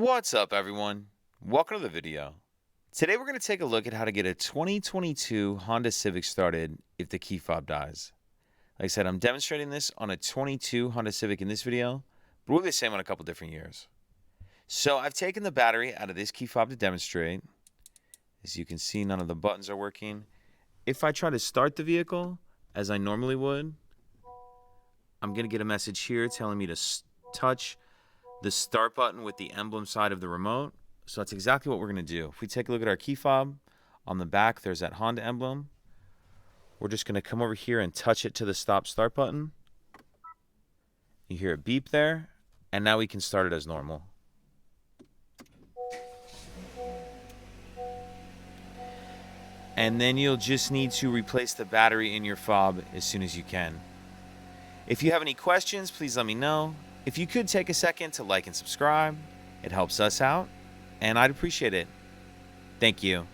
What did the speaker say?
What's up, everyone? Welcome to the video. Today we're going to take a look at how to get a 2022 Honda Civic started if the key fob dies. Like I said, I'm demonstrating this on a 22 Honda Civic in this video, but we'll be the same on a couple different years. So I've taken the battery out of this key fob to demonstrate. As you can see, none of the buttons are working. If I try to start the vehicle, as I normally would, I'm going to get a message here telling me to touch the start button with the emblem side of the remote. So that's exactly what we're going to do. If we take a look at our key fob, on the back there's that Honda emblem. We're just going to come over here and touch it to the stop start button. You hear it beep there, and now we can start it as normal. And then you'll just need to replace the battery in your fob as soon as you can. If you have any questions, please let me know. If you could take a second to like and subscribe, it helps us out, and I'd appreciate it. Thank you.